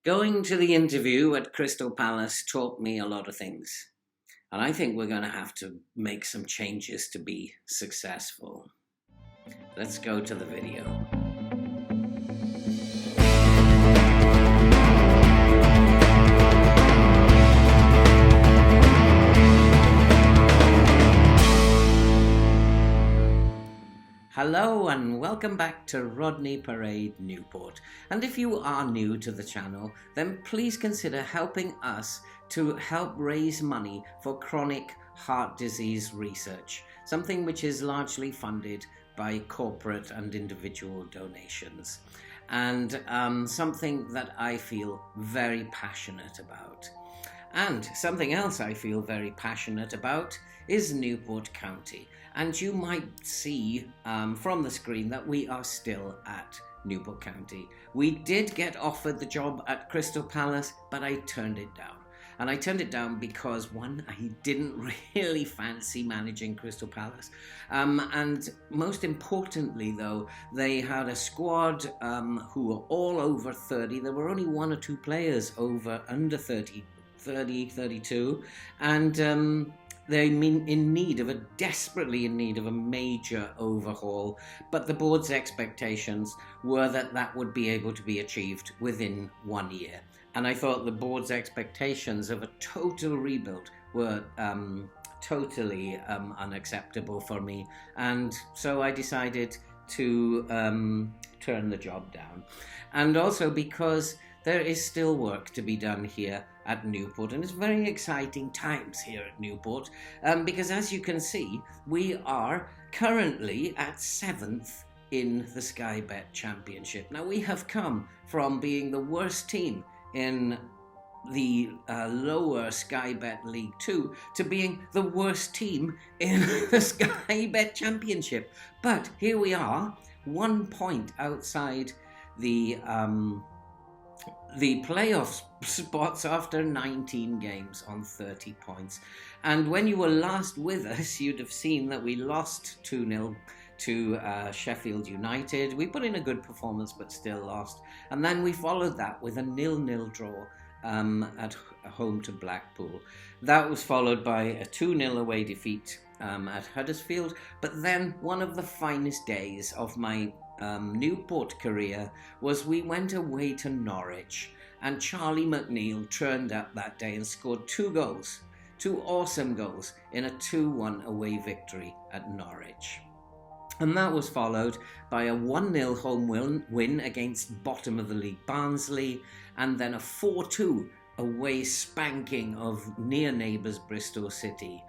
Going to the interview at Crystal Palace taught me a lot of things, and I think we're going to have to make some changes to be successful. Let's go to the video. Hello and welcome back to Rodney Parade, Newport. And if you are new to the channel, then please consider helping us to help raise money for chronic heart disease research, something which is largely funded by corporate and individual donations, and something that I feel very passionate about. And something else I feel very passionate about is Newport County. And you might see from the screen that we are still at Newport County. We did get offered the job at Crystal Palace, but I turned it down. And I turned it down because, one, I didn't really fancy managing Crystal Palace. And most importantly, though, they had a squad who were all over 30. There were only one or two players under 30, 32. And they're desperately in need of a major overhaul, but the board's expectations were that that would be able to be achieved within 1 year. And I thought the board's expectations of a total rebuild were totally unacceptable for me. And so I decided to turn the job down. And also because there is still work to be done here at Newport, and it's very exciting times here at Newport, because as you can see, we are currently at 7th in the Sky Bet Championship. Now, we have come from being the worst team in the lower Sky Bet League 2 to being the worst team in the Sky Bet Championship. But here we are, 1 point outside the playoff spots after 19 games on 30 points. And when you were last with us, you'd have seen that we lost 2-0 to Sheffield United. We put in a good performance, but still lost. And then we followed that with a 0-0 draw at home to Blackpool. That was followed by a 2-0 away defeat at Huddersfield. But then one of the finest days of my Newport career was we went away to Norwich, and Charlie McNeil turned up that day and scored 2 goals, 2 awesome goals in a 2-1 away victory at Norwich. And that was followed by a 1-0 home win against bottom of the league Barnsley, and then a 4-2 away spanking of near neighbours Bristol City.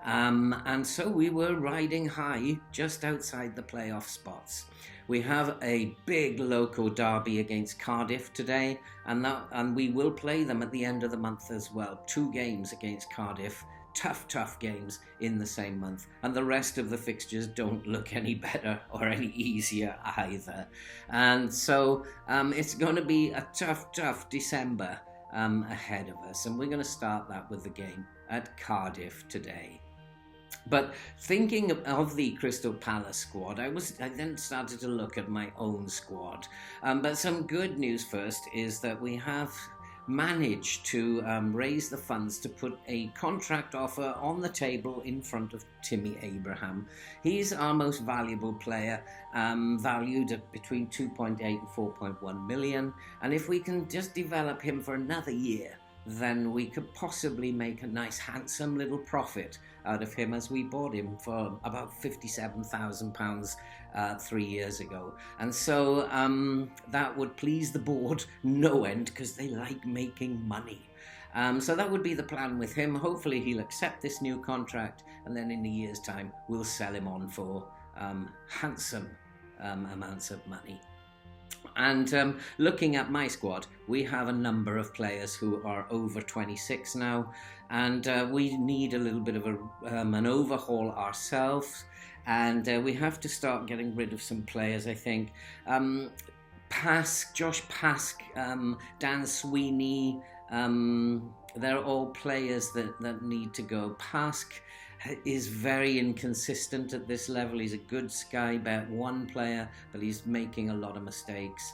And so we were riding high just outside the playoff spots. We have a big local derby against Cardiff today, and we will play them at the end of the month as well. 2 games against Cardiff, tough games in the same month, and the rest of the fixtures don't look any better or any easier either. And so it's going to be a tough December ahead of us, and we're going to start that with the game at Cardiff today. But thinking of the Crystal Palace squad, I then started to look at my own squad. But some good news first is that we have managed to raise the funds to put a contract offer on the table in front of Timmy Abraham. He's our most valuable player, valued at between 2.8 and 4.1 million. And if we can just develop him for another year, then we could possibly make a nice handsome little profit out of him, as we bought him for about £57,000 3 years ago. And so that would please the board no end, because they like making money. So that would be the plan with him. Hopefully he'll accept this new contract, and then in a year's time we'll sell him on for handsome amounts of money. And looking at my squad, we have a number of players who are over 26 now, and we need a little bit of an overhaul ourselves, and we have to start getting rid of some players, I think. Josh Pask, Dan Sweeney, they're all players that need to go. Pask is very inconsistent at this level. He's a good Sky Bet 1 player, but he's making a lot of mistakes.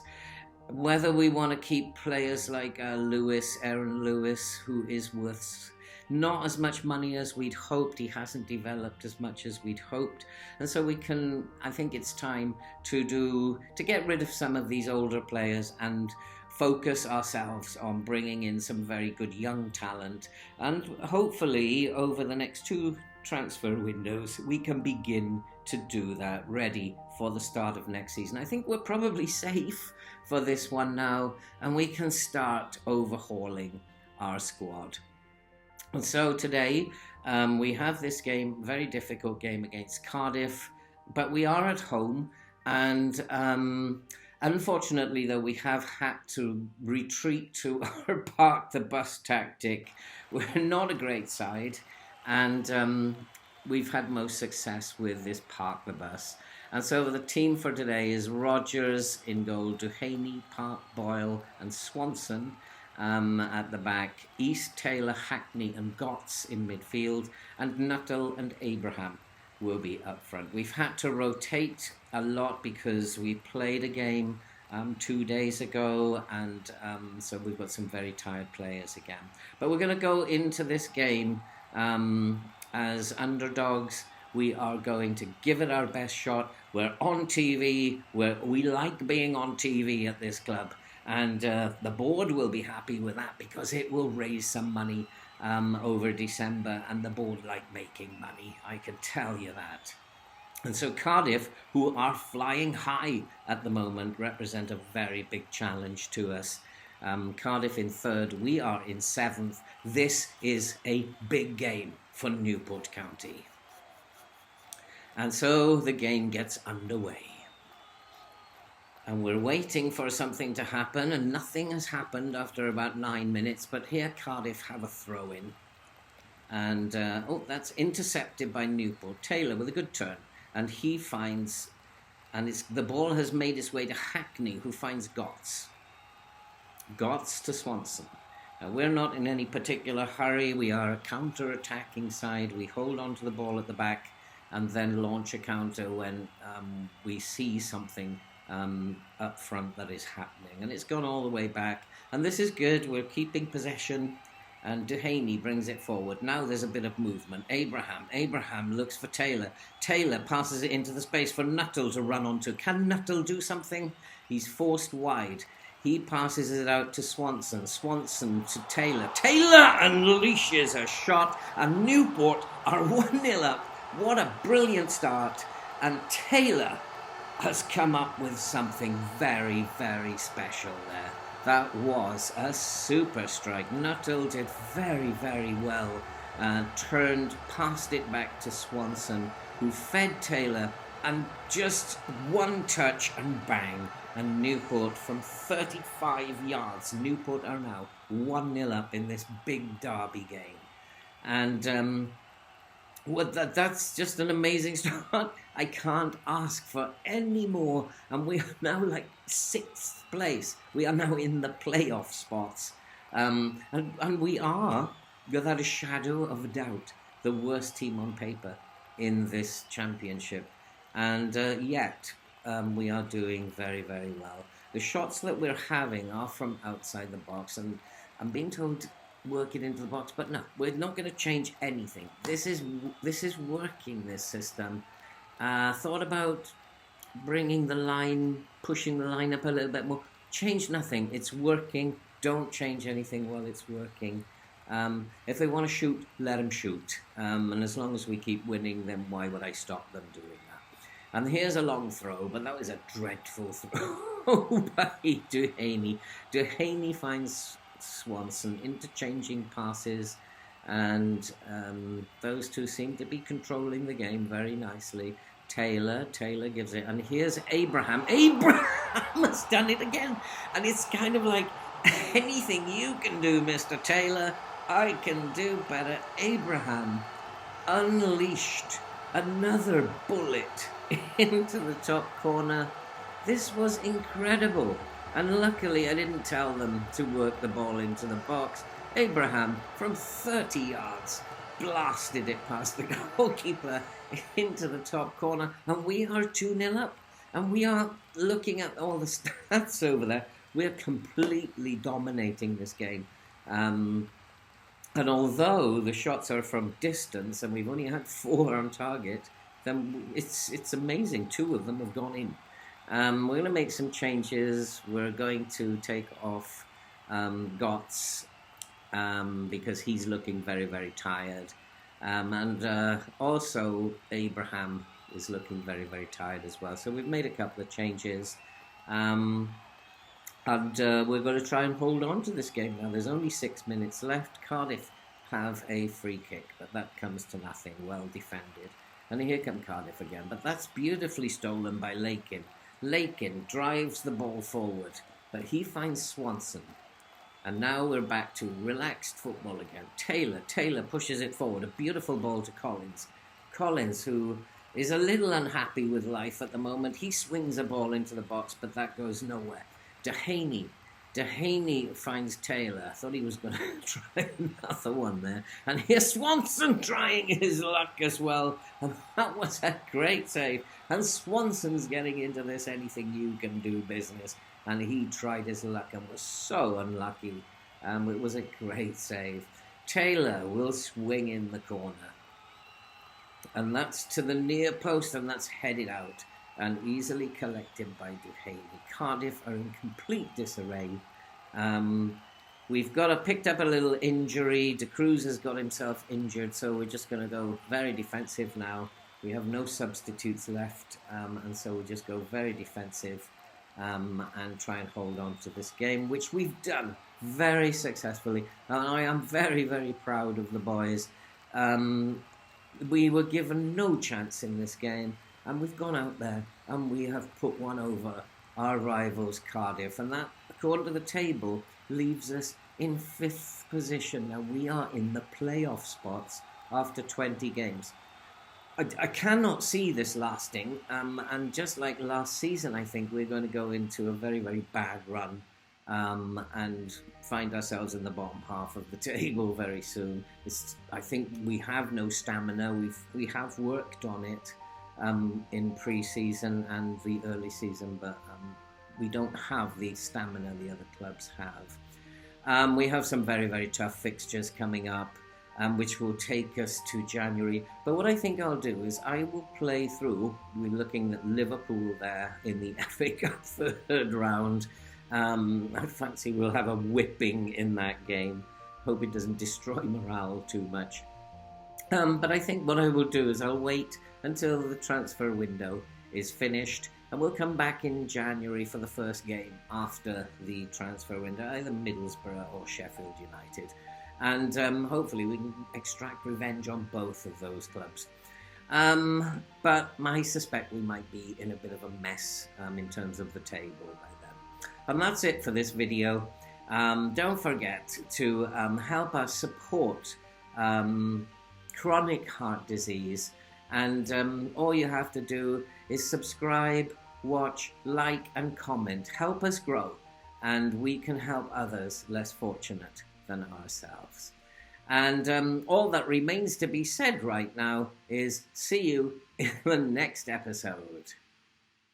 whether we want to keep players like Aaron Lewis, who is worth not as much money as we'd hoped. He hasn't developed as much as we'd hoped. And so I think it's time to get rid of some of these older players and focus ourselves on bringing in some very good young talent. And hopefully over the next 2 transfer windows, we can begin to do that, ready for the start of next season. I think we're probably safe for this one now, and we can start overhauling our squad. And so today we have this game, very difficult game against Cardiff, but we are at home, and unfortunately though we have had to retreat to our park the bus tactic. We're not a great side, and we've had most success with this park the bus. And so the team for today is Rogers in goal, Duhaney, Park, Boyle and Swanson at the back, East, Taylor, Hackney and Gotts in midfield, and Nuttall and Abraham will be up front. We've had to rotate a lot because we played a game 2 days ago, and so we've got some very tired players again. But we're going to go into this game as underdogs. We are going to give it our best shot. We're on TV. We like being on TV at this club. And the board will be happy with that because it will raise some money over December. And the board like making money, I can tell you that. And so Cardiff, who are flying high at the moment, represent a very big challenge to us. Cardiff in 3rd, we are in 7th. This is a big game for Newport County. And so the game gets underway. And we're waiting for something to happen, and nothing has happened after about 9 minutes. But here Cardiff have a throw-in. And, that's intercepted by Newport. Taylor with a good turn. And he finds, and the ball has made its way to Hackney, who finds Gotts. Gotts to Swanson. Now, we're not in any particular hurry. We are a counter-attacking side. We hold on to the ball at the back and then launch a counter when we see something up front that is happening. And it's gone all the way back. And this is good. We're keeping possession. And Duhaney brings it forward. Now there's a bit of movement. Abraham looks for Taylor. Taylor passes it into the space for Nuttall to run onto. Can Nuttall do something? He's forced wide. He passes it out to Swanson. Swanson to Taylor. Taylor unleashes a shot. And Newport are 1-0 up. What a brilliant start. And Taylor has come up with something very, very special there. That was a super strike. Nuttall did very, very well. Passed it back to Swanson, who fed Taylor, and just one touch and bang. And Newport from 35 yards. Newport are now 1-0 up in this big derby game. And that's just an amazing start. I can't ask for any more. And we are now like 6th place. We are now in the playoff spots. And we are, without a shadow of a doubt, the worst team on paper in this championship. And yet, we are doing very, very well. The shots that we're having are from outside the box. And I'm being told work it into the box, but no, we're not going to change anything. This is working, this system. Thought about bringing the line, pushing the line up a little bit more. Change nothing. It's working. Don't change anything while it's working. If they want to shoot, let them shoot. And as long as we keep winning, then why would I stop them doing that? And here's a long throw, but that was a dreadful throw by Duhaney. Duhaney finds Swanson, interchanging passes, and those two seem to be controlling the game very nicely. Taylor gives it, and here's Abraham has done it again, and it's kind of like, anything you can do, Mr. Taylor, I can do better. Abraham unleashed another bullet into the top corner. This was incredible. And luckily I didn't tell them to work the ball into the box. Abraham, from 30 yards, blasted it past the goalkeeper into the top corner. And we are 2-0 up. And we are looking at all the stats over there. We're completely dominating this game. And although the shots are from distance and we've only had 4 on target, then it's amazing. 2 of them have gone in. We're going to make some changes. We're going to take off Gotts because he's looking very, very tired. And also Abraham is looking very, very tired as well. So we've made a couple of changes. And we're going to try and hold on to this game now. There's only 6 minutes left. Cardiff have a free kick, but that comes to nothing. Well defended. And here come Cardiff again. But that's beautifully stolen by Lakin. Lakin drives the ball forward, but he finds Swanson. And now we're back to relaxed football again. Taylor pushes it forward. A beautiful ball to Collins. Collins, who is a little unhappy with life at the moment. He swings a ball into the box, but that goes nowhere. Dehaney finds Taylor. I thought he was going to try another one there. And here's Swanson trying his luck as well. And that was a great save. And Swanson's getting into this anything you can do business. And he tried his luck and was so unlucky. It was a great save. Taylor will swing in the corner. And that's to the near post, and that's headed out and easily collected by Dehaney. Cardiff are in complete disarray. We've picked up a little injury. De Cruz has got himself injured, so we're just going to go very defensive now. We have no substitutes left, and so we'll just go very defensive and try and hold on to this game, which we've done very successfully. And I am very, very proud of the boys. We were given no chance in this game, and we've gone out there and we have put one over our rivals Cardiff, and that, according to the table, leaves us in 5th position. Now we are in the playoff spots after 20 games. I cannot see this lasting, and just like last season, I think we're going to go into a very, very bad run and find ourselves in the bottom half of the table very soon. I think we have no stamina. We have worked on it in pre-season and the early season, but we don't have the stamina the other clubs have. We have some very, very tough fixtures coming up, which will take us to January. But what I think I'll do is I will play through. We're looking at Liverpool there in the FA Cup 3rd round. I fancy we'll have a whipping in that game. Hope it doesn't destroy morale too much. But I think what I will do is I'll wait until the transfer window is finished, and we'll come back in January for the first game after the transfer window, either Middlesbrough or Sheffield United. And hopefully we can extract revenge on both of those clubs. But I suspect we might be in a bit of a mess in terms of the table by then. And that's it for this video. Don't forget to help us support chronic heart disease. And all you have to do is subscribe, watch, like, and comment. Help us grow, and we can help others less fortunate than ourselves. And all that remains to be said right now is see you in the next episode.